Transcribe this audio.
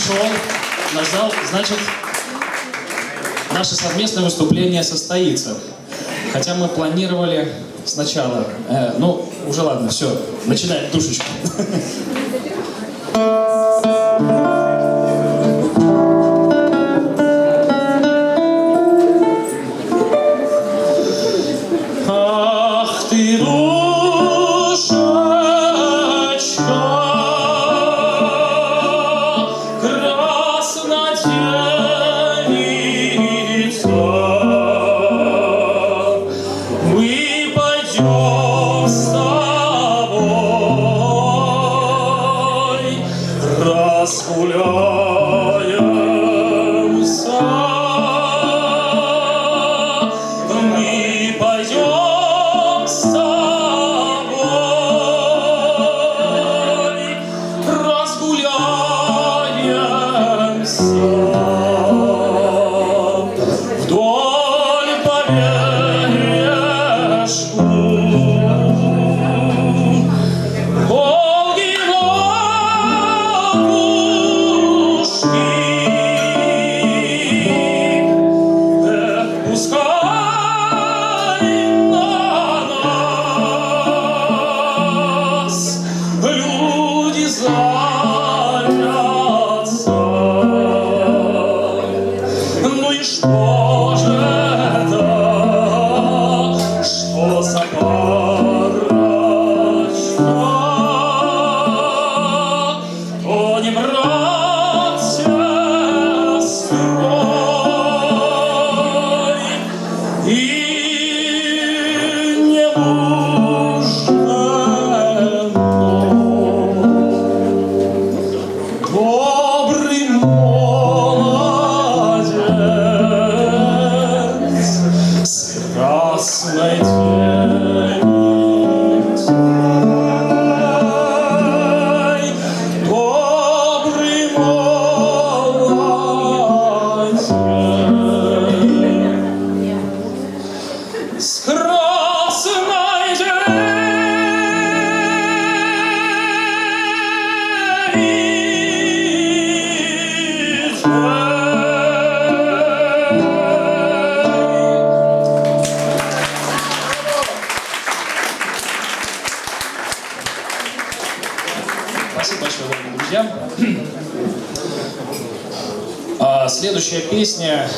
пришел, нажал, значит, наше совместное выступление состоится. Хотя мы планировали сначала. Ну, уже ладно, все, начинаем душечку. Ах ты, душечка, краснотелица, мы пойдем с тобой, разгуляемся, мы пойдем с тобой, разгуляемся вдоль побережку Волги, Волгушки. Пускай на нас люди зарятся. Ну и что же это? Что за парочка? То не братья строй, и не добрый молодец с красной теницей, добрый молодец с красной Спасибо большое, дорогие друзья. Следующая песня